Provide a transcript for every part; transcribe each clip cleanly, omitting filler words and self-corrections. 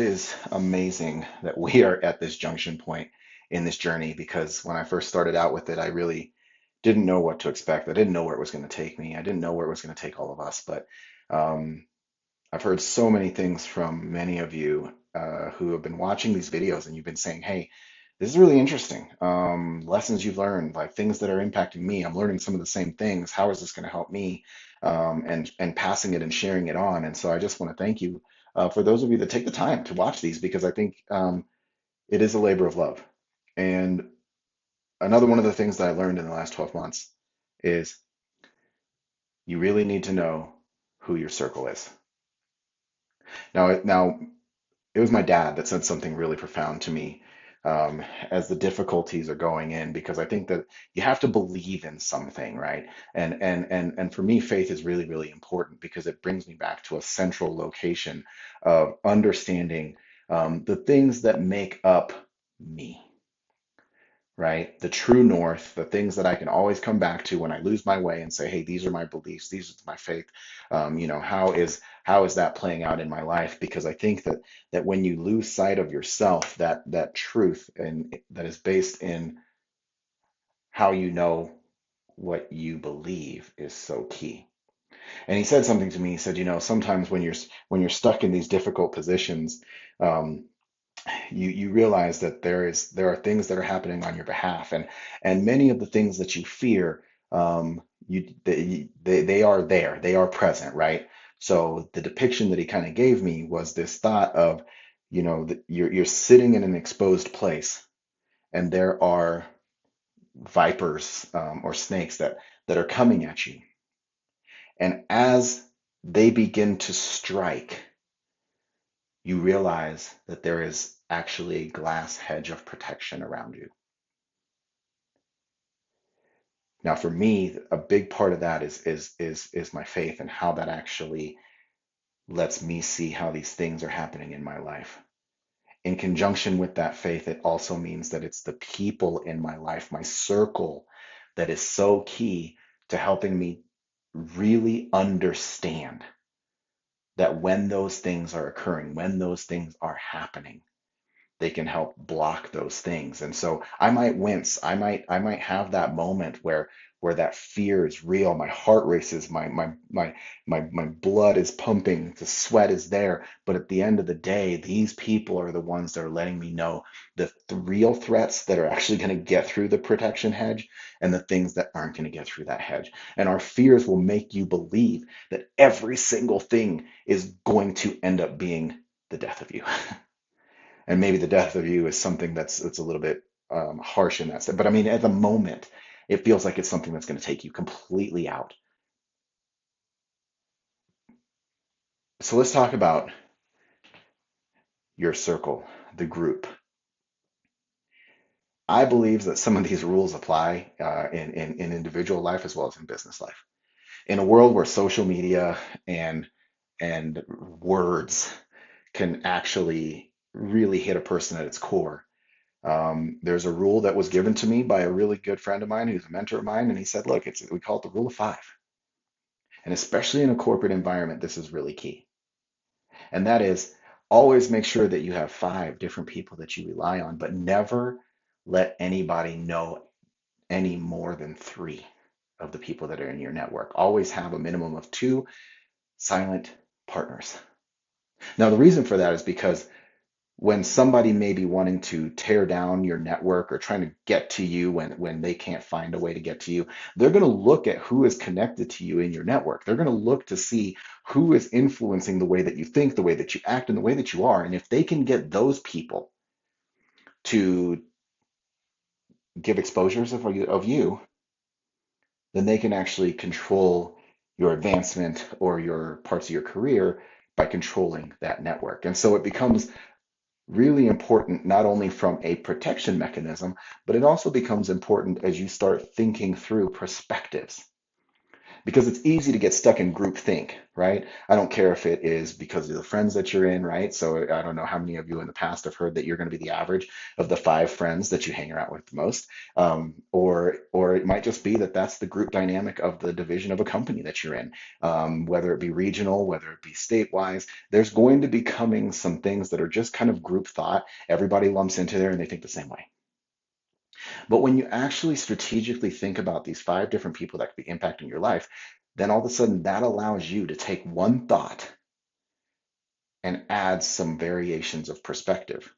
it is amazing that we are at this junction point in this journey because when I first started out with it, I really didn't know what to expect. I didn't know where it was going to take me. I didn't know where it was going to take all of us. But um, I've heard so many things from many of you who have been watching these videos and you've been saying, hey, this is really interesting. Lessons you've learned, like things that are impacting me. I'm learning some of the same things. How is this going to help me? And passing it and sharing it on. And so I just want to thank you for those of you that take the time to watch these because I think it is a labor of love. And another one of the things that I learned in the last 12 months is you really need to know who your circle is. Now, it was my dad that said something really profound to me as the difficulties are going in, because I think that you have to believe in something, right? And for me, faith is really, really important because it brings me back to a central location of understanding the things that make up me, right? The true north, the things that I can always come back to when I lose my way and say, hey, these are my beliefs, these are my faith. How is that playing out in my life? Because I think that when you lose sight of yourself, that truth and that is based in how you know what you believe is so key. And he said something to me. He said, sometimes when you're stuck in these difficult positions, um, you realize that there are things that are happening on your behalf, and many of the things that you fear, they are there, they are present, right? So the depiction that he kind of gave me was this thought of, that you're sitting in an exposed place, and there are vipers or snakes that are coming at you, and as they begin to strike, you realize that there is actually a glass hedge of protection around you. Now, for me, a big part of that is my faith and how that actually lets me see how these things are happening in my life. In conjunction with that faith, it also means that it's the people in my life, my circle, that is so key to helping me really understand that when those things are occurring, when those things are happening, they can help block those things. And so I might wince. I might have that moment where that fear is real. My heart races, my blood is pumping, the sweat is there. But at the end of the day, these people are the ones that are letting me know the real threats that are actually going to get through the protection hedge and the things that aren't going to get through that hedge. And our fears will make you believe that every single thing is going to end up being the death of you. And maybe the death of you is something that's a little bit harsh in that sense. But I mean, at the moment, it feels like it's something that's going to take you completely out. So let's talk about your circle, the group. I believe that some of these rules apply in individual life as well as in business life. In a world where social media and and words can actually really hit a person at its core. There's a rule that was given to me by a really good friend of mine who's a mentor of mine, and he said, "Look, we call it the rule of five, and especially in a corporate environment, this is really key. And that is always make sure that you have five different people that you rely on, but never let anybody know any more than three of the people that are in your network. Always have a minimum of two silent partners." Now, the reason for that is because when somebody may be wanting to tear down your network or trying to get to you when they can't find a way to get to you, they're going to look at who is connected to you in your network. They're going to look to see who is influencing the way that you think, the way that you act, and the way that you are. And if they can get those people to give exposures of you, then they can actually control your advancement or your parts of your career by controlling that network. And so it becomes really important not only from a protection mechanism, but it also becomes important as you start thinking through perspectives. because it's easy to get stuck in group think, right? I don't care if it is because of the friends that you're in, right? So I don't know how many of you in the past have heard that you're going to be the average of the 5 friends that you hang around with the most, or it might just be that that's the group dynamic of the division of a company that you're in, whether it be regional, whether it be state-wise. There's going to be coming some things that are just kind of group thought. Everybody lumps into there and they think the same way. But when you actually strategically think about these 5 different people that could be impacting your life, then all of a sudden that allows you to take one thought and add some variations of perspective.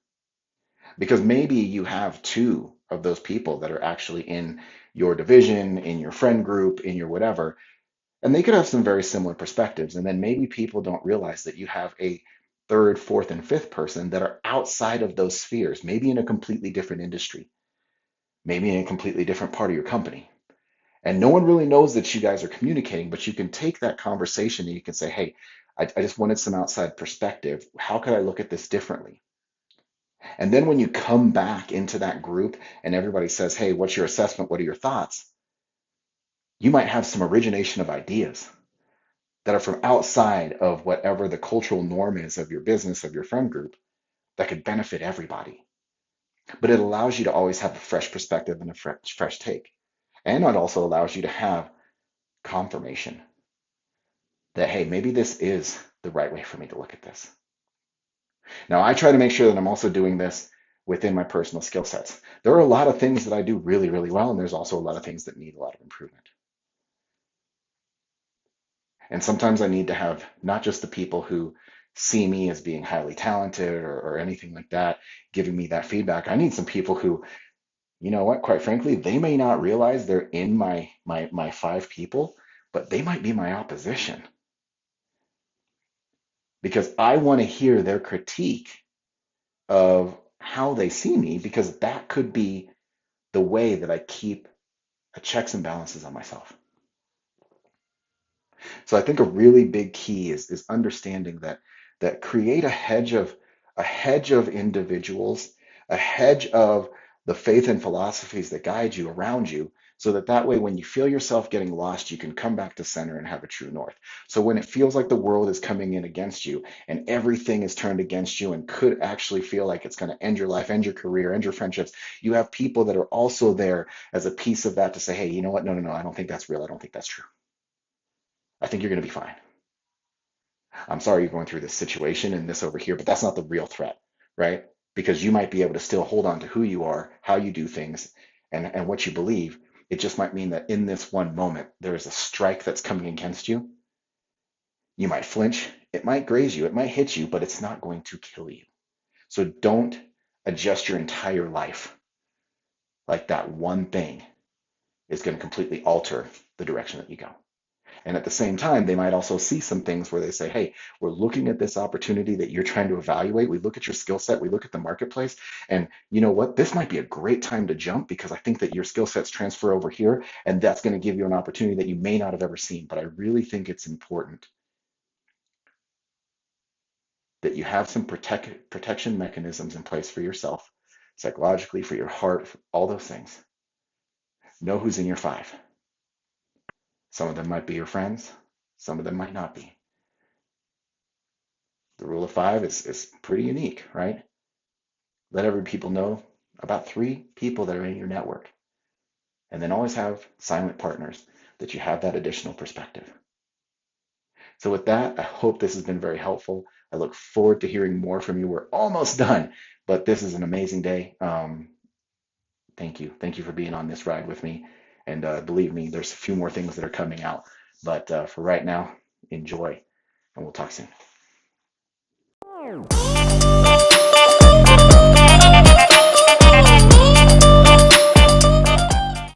Because maybe you have 2 of those people that are actually in your division, in your friend group, in your whatever, and they could have some very similar perspectives. And then maybe people don't realize that you have a third, fourth, and fifth person that are outside of those spheres, maybe in a completely different industry, maybe in a completely different part of your company. And no one really knows that you guys are communicating, but you can take that conversation and you can say, hey, I just wanted some outside perspective. How could I look at this differently? And then when you come back into that group and everybody says, hey, what's your assessment? What are your thoughts? You might have some origination of ideas that are from outside of whatever the cultural norm is of your business, of your friend group, that could benefit everybody. But it allows you to always have a fresh perspective and a fresh take. And it also allows you to have confirmation that, hey, maybe this is the right way for me to look at this. Now, I try to make sure that I'm also doing this within my personal skill sets. There are a lot of things that I do really, really well, and there's also a lot of things that need a lot of improvement. And sometimes I need to have not just the people who see me as being highly talented or anything like that giving me that feedback. I need some people who, you know what, quite frankly, they may not realize they're in my 5 people, but they might be my opposition because I want to hear their critique of how they see me because that could be the way that I keep a checks and balances on myself. So I think a really big key is understanding that create a hedge of individuals, a hedge of the faith and philosophies that guide you around you, so that way when you feel yourself getting lost, you can come back to center and have a true north. So when it feels like the world is coming in against you and everything is turned against you and could actually feel like it's going to end your life, end your career, end your friendships, you have people that are also there as a piece of that to say, hey, you know what? No, no, no, I don't think that's real. I don't think that's true. I think you're going to be fine. I'm sorry you're going through this situation and this over here, but that's not the real threat, right? Because you might be able to still hold on to who you are, how you do things, and what you believe. It just might mean that in this one moment, there is a strike that's coming against you. You might flinch, it might graze you, it might hit you, but it's not going to kill you. So don't adjust your entire life like that one thing is going to completely alter the direction that you go. And at the same time, they might also see some things where they say, hey, we're looking at this opportunity that you're trying to evaluate. We look at your skill set, we look at the marketplace, and you know what? This might be a great time to jump because I think that your skill sets transfer over here, and that's going to give you an opportunity that you may not have ever seen. But I really think it's important that you have some protection mechanisms in place for yourself, psychologically, for your heart, for all those things. Know who's in your 5. Some of them might be your friends, some of them might not be. The rule of 5 is pretty unique, right? Let every people know about 3 people that are in your network. And then always have silent partners that you have that additional perspective. So with that, I hope this has been very helpful. I look forward to hearing more from you. We're almost done, but this is an amazing day. Thank you. Thank you for being on this ride with me. And believe me, there's a few more things that are coming out. But for right now, enjoy, and we'll talk soon.